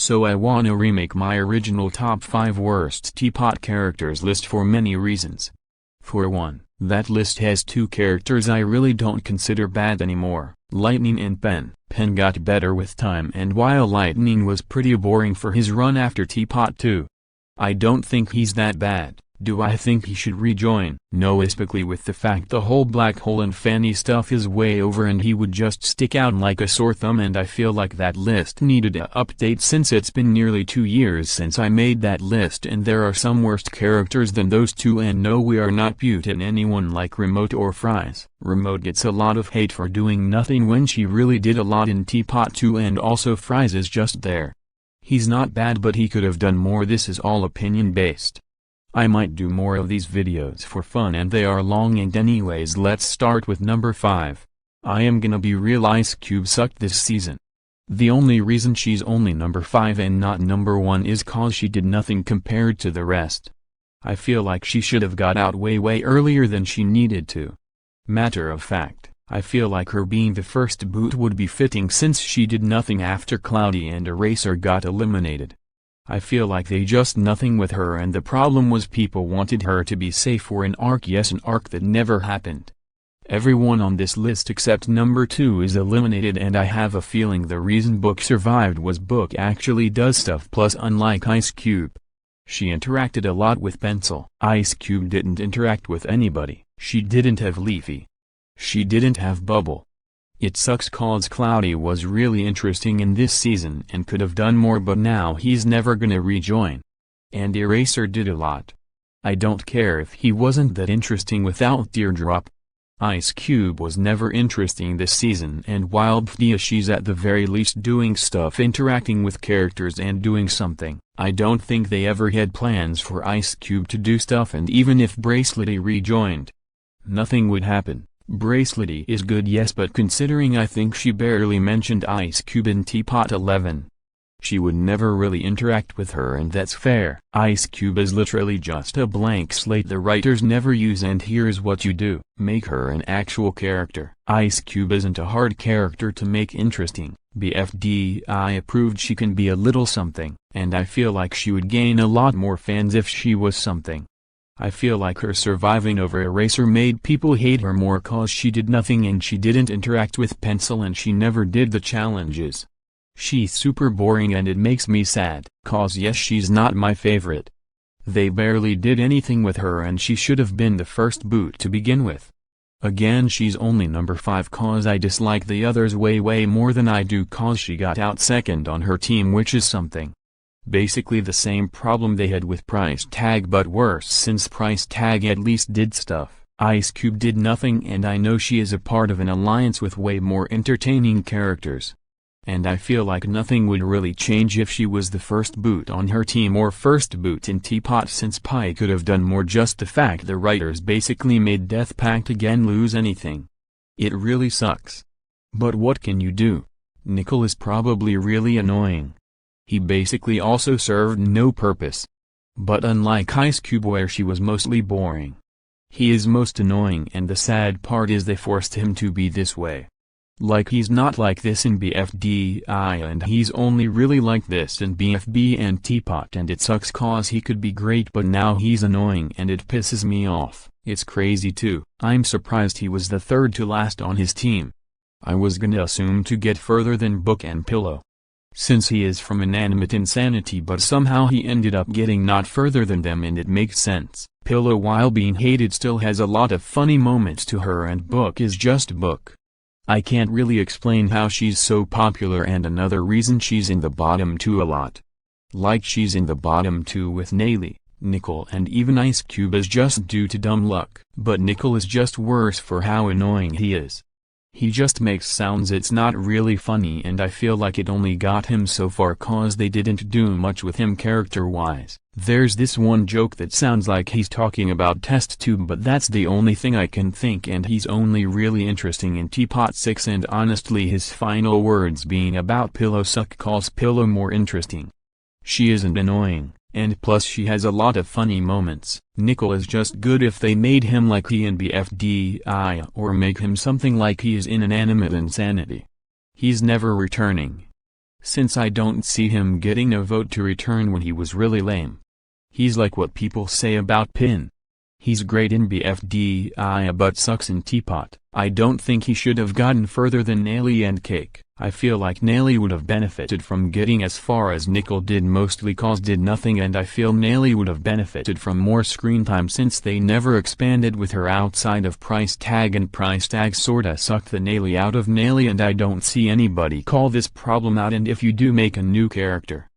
So I wanna remake my original top 5 worst TPOT characters list for many reasons. For one, that list has 2 characters I really don't consider bad anymore, Lightning and Pen. Pen got better with time, and while Lightning was pretty boring for his run after TPOT 2. I don't think he's that bad. Do I think he should rejoin? No, especially with the fact the whole black hole and Fanny stuff is way over and he would just stick out like a sore thumb, and I feel like that list needed a update since it's been nearly 2 years since I made that list, and there are some worse characters than those 2, and no, we are not putting anyone like Remote or Fries. Remote gets a lot of hate for doing nothing when she really did a lot in TPOT 2, and also Fries is just there. He's not bad, but he could have done more. This is all opinion based. I might do more of these videos for fun and they are long, and anyways, let's start with number 5. I am gonna be real, Ice Cube sucked this season. The only reason she's only number 5 and not number 1 is cause she did nothing compared to the rest. I feel like she should have got out way earlier than she needed to. Matter of fact, I feel like her being the first boot would be fitting since she did nothing after Cloudy and Eraser got eliminated. I feel like they just nothing with her, and the problem was people wanted her to be safe for an arc. Yes, an arc that never happened. Everyone on this list except number 2 is eliminated, and I have a feeling the reason Book survived was Book actually does stuff. Plus, unlike Ice Cube, she interacted a lot with Pencil. Ice Cube didn't interact with anybody. She didn't have Leafy. She didn't have Bubble. It sucks cause Cloudy was really interesting in this season and could have done more, but now he's never gonna rejoin. And Eraser did a lot. I don't care if he wasn't that interesting without Teardrop. Ice Cube was never interesting this season, and while Bfdia she's at the very least doing stuff, interacting with characters and doing something. I don't think they ever had plans for Ice Cube to do stuff, and even if Bracelety rejoined, nothing would happen. Bracelety is good, yes, but considering I think she barely mentioned Ice Cube in TPOT 11. She would never really interact with her, and that's fair. Ice Cube is literally just a blank slate the writers never use, and here's what you do. Make her an actual character. Ice Cube isn't a hard character to make interesting. BFDI proved she can be a little something, and I feel like she would gain a lot more fans if she was something. I feel like her surviving over Eraser made people hate her more cause she did nothing and she didn't interact with Pencil and she never did the challenges. She's super boring and it makes me sad, cause yes, she's not my favorite. They barely did anything with her and she should have been the first boot to begin with. Again, she's only number 5 cause I dislike the others way more than I do cause she got out second on her team, which is something. Basically the same problem they had with Price Tag, but worse since Price Tag at least did stuff. Ice Cube did nothing, and I know she is a part of an alliance with way more entertaining characters. And I feel like nothing would really change if she was the first boot on her team or first boot in TPOT, since Pi could have done more. Just the fact the writers basically made Death Pact again lose anything. It really sucks. But what can you do? Nickel is probably really annoying. He basically also served no purpose. But unlike Ice Cube where she was mostly boring, he is most annoying, and the sad part is they forced him to be this way. Like he's not like this in BFDI and he's only really like this in BFB and TPOT, and it sucks cause he could be great, but now he's annoying and it pisses me off. It's crazy too. I'm surprised he was the third to last on his team. I was gonna assume to get further than Book and Pillow, since he is from Inanimate Insanity, but somehow he ended up getting not further than them, and it makes sense. Pillow, while being hated, still has a lot of funny moments to her, and Book is just Book. I can't really explain how she's so popular, and another reason she's in the bottom 2 a lot. Like she's in the bottom 2 with Nayli, Nickel and even Ice Cube is just due to dumb luck. But Nickel is just worse for how annoying he is. He just makes sounds, it's not really funny, and I feel like it only got him so far cause they didn't do much with him character-wise. There's this one joke that sounds like he's talking about test tube, but that's the only thing I can think, and he's only really interesting in TPOT 6, and honestly his final words being about Pillow suck calls Pillow more interesting. She isn't annoying, and plus she has a lot of funny moments. Nickel is just good if they made him like he in BFDI or make him something like he is in Inanimate Insanity. He's never returning. since I don't see him getting a vote to return when he was really lame. He's like what people say about Pin. He's great in BFDI but sucks in Teapot. I don't think he should have gotten further than Nelly and Cake. I feel like Nelly would have benefited from getting as far as Nickel did, mostly cause did nothing, and I feel Nelly would have benefited from more screen time since they never expanded with her outside of Price Tag, and Price Tag sorta sucked the Nelly out of Nelly, and I don't see anybody call this problem out. And if you do make a new character,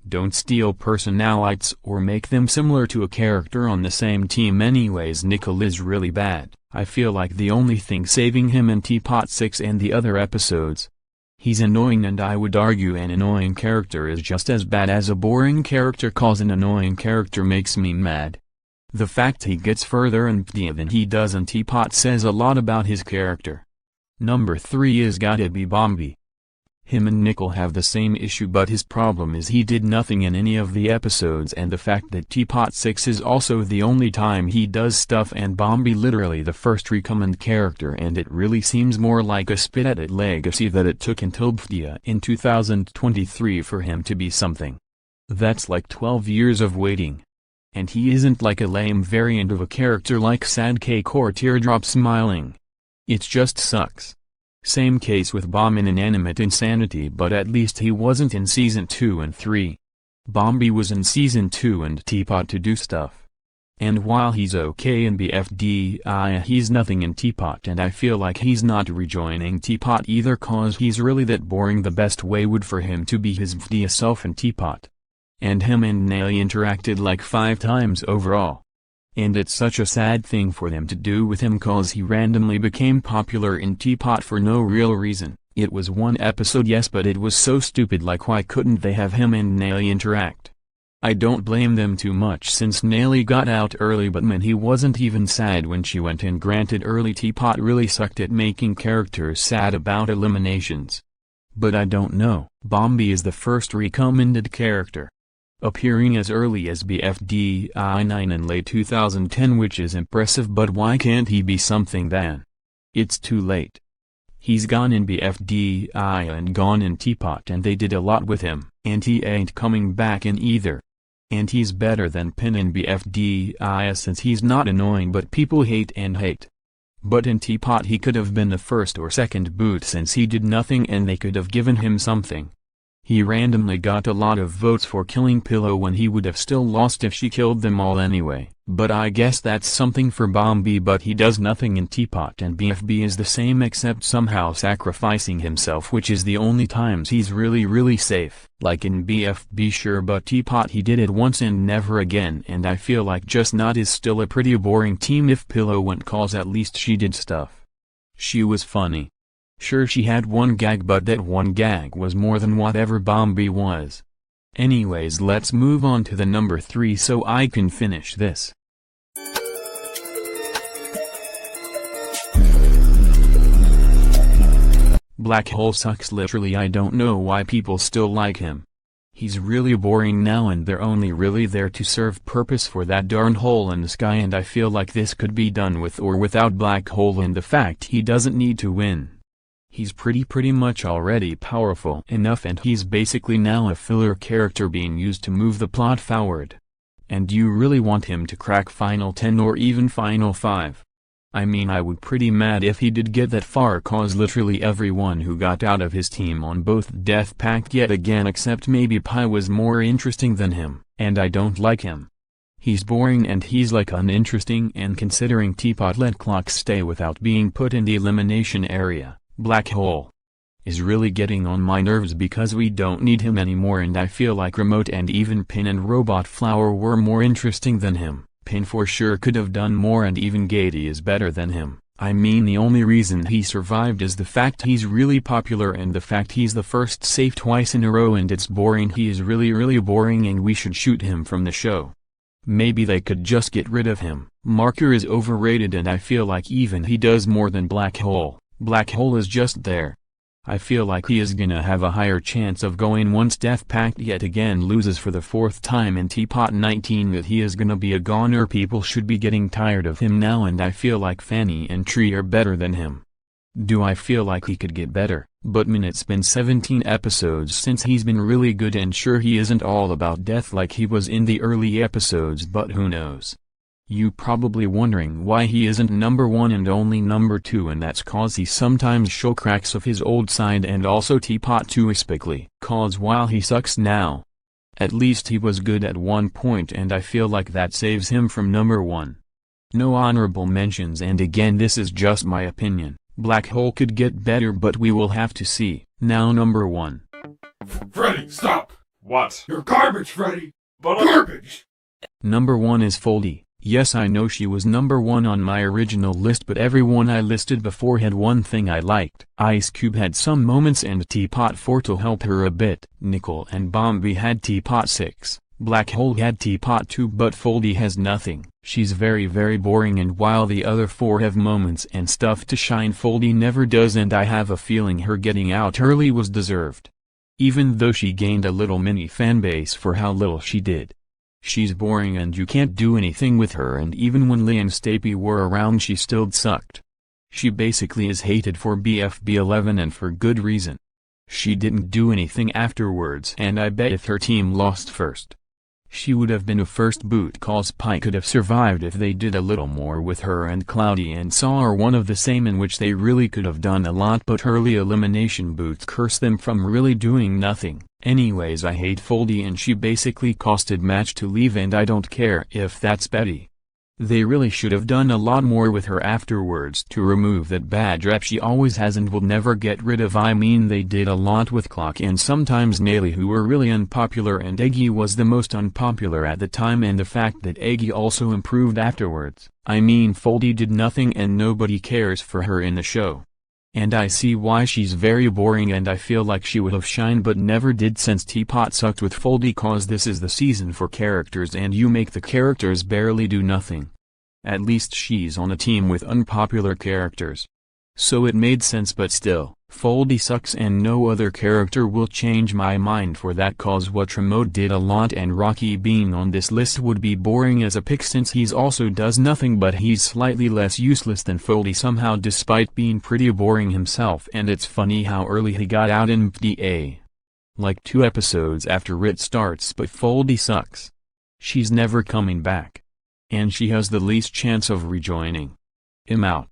don't steal personalities or make them similar to a character on the same team. Anyways, Nickel is really bad. I feel like the only thing saving him in Teapot 6 and the other episodes. He's annoying, and I would argue an annoying character is just as bad as a boring character, cause an annoying character makes me mad. The fact he gets further in PDA than he does in Teapot says a lot about his character. Number 3 is gotta be Bomby. Him and Nickel have the same issue, but his problem is he did nothing in any of the episodes, and the fact that Teapot 6 is also the only time he does stuff, and Bomby literally the first recommend character, and it really seems more like a spit at legacy that it took until PDA in 2023 for him to be something. That's like 12 years of waiting. And he isn't like a lame variant of a character like Sad Cake or Teardrop Smiling. It just sucks. Same case with Bomb in Inanimate Insanity, but at least he wasn't in Season 2 and 3. Bomby was in Season 2 and Teapot to do stuff. And while he's okay in BFDI, he's nothing in Teapot, and I feel like he's not rejoining Teapot either, cause he's really that boring. The best way would for him to be his VD self in Teapot. And him and Nelly interacted like 5 times overall. And it's such a sad thing for them to do with him, cause he randomly became popular in Teapot for no real reason. It was one episode, yes, but it was so stupid. Like, why couldn't they have him and Nelly interact? I don't blame them too much since Nelly got out early, but man, he wasn't even sad when she went in. Granted, early Teapot really sucked at making characters sad about eliminations. But I don't know. Bomby is the first recommended character, appearing as early as BFDI 9 in late 2010, which is impressive, but why can't he be something then? It's too late. He's gone in BFDI and gone in Teapot, and they did a lot with him, and he ain't coming back in either. And he's better than Pin in BFDI since he's not annoying but people hate and hate. But in Teapot he could have been the first or second boot since he did nothing and they could have given him something. He randomly got a lot of votes for killing Pillow when he would have still lost if she killed them all anyway. But I guess that's something for Bomby, but he does nothing in Teapot, and BFB is the same except somehow sacrificing himself, which is the only times he's really safe. Like in BFB, sure, but Teapot he did it once and never again, and I feel like Just Not is still a pretty boring team if Pillow went, cause at least she did stuff. She was funny. Sure, she had one gag, but that one gag was more than whatever Bomby was. Anyways, let's move on to the number 3 so I can finish this. Black Hole sucks literally. I don't know why people still like him. He's really boring now, and they're only really there to serve purpose for that darn hole in the sky, and I feel like this could be done with or without Black Hole, and the fact he doesn't need to win. He's pretty much already powerful enough, and he's basically now a filler character being used to move the plot forward. And you really want him to crack Final 10 or even Final 5? I mean, I would pretty mad if he did get that far, cause literally everyone who got out of his team on both Death Pact yet again except maybe Pi was more interesting than him, and I don't like him. He's boring and he's like uninteresting, and considering Teapot let clocks stay without being put in the elimination area, Black Hole is really getting on my nerves because we don't need him anymore, and I feel like Remote and even Pin and Robot Flower were more interesting than him. Pin for sure could have done more, and even Gady is better than him. I mean, the only reason he survived is the fact he's really popular and the fact he's the first safe twice in a row, and it's boring. He is really boring and we should shoot him from the show. Maybe they could just get rid of him. Marker is overrated and I feel like even he does more than Black Hole. Black Hole is just there. I feel like he is gonna have a higher chance of going once Death Pact yet again loses for the 4th time in Teapot 19, that he is gonna be a goner. People should be getting tired of him now, and I feel like Fanny and Tree are better than him. Do I feel like he could get better? But man, it's been 17 episodes since he's been really good, and sure, he isn't all about death like he was in the early episodes, but who knows. You probably wondering why he isn't number 1 and only number 2, and that's cause he sometimes show cracks of his old side, and also TPOT too, especially cause while he sucks now, at least he was good at one point, and I feel like that saves him from number 1. No honorable mentions, and again this is just my opinion. Black Hole could get better, but we will have to see. Now number 1. Freddy, stop! What? You're garbage, Freddy! But Garbage! Number 1 is Foldy. Yes, I know she was number 1 on my original list, but everyone I listed before had one thing I liked. Ice Cube had some moments and TPOT 4 to help her a bit. Nickel and Bomby had TPOT 6. Black Hole had TPOT 2, but Foldy has nothing. She's very boring, and while the other 4 have moments and stuff to shine, Foldy never does, and I have a feeling her getting out early was deserved. Even though she gained a little mini fanbase for how little she did. She's boring and you can't do anything with her, and even when Lee and Stapy were around she still sucked. She basically is hated for BFB11, and for good reason. She didn't do anything afterwards, and I bet if her team lost first, she would have been a first boot, cause Pike could have survived if they did a little more with her, and Cloudy and Saw are one of the same, in which they really could have done a lot, but early elimination boots curse them from really doing nothing. Anyways, I hate Foldy, and she basically costed Match to leave, and I don't care if that's Betty. They really should have done a lot more with her afterwards to remove that bad rep she always has and will never get rid of. I mean, they did a lot with Clock and sometimes Nelly, who were really unpopular, and Eggy was the most unpopular at the time, and the fact that Eggy also improved afterwards. I mean, Foldy did nothing and nobody cares for her in the show. And I see why she's very boring, and I feel like she would have shined but never did, since TPOT sucked with Foldy, cause this is the season for characters and you make the characters barely do nothing. At least she's on a team with unpopular characters. So it made sense, but still, Foldy sucks and no other character will change my mind for that, cause what Remote did a lot, and Rocky being on this list would be boring as a pick since he's also does nothing, but he's slightly less useless than Foldy somehow despite being pretty boring himself. And it's funny how early he got out in PDA. Like 2 episodes after Rit starts, but Foldy sucks. She's never coming back. And she has the least chance of rejoining him out.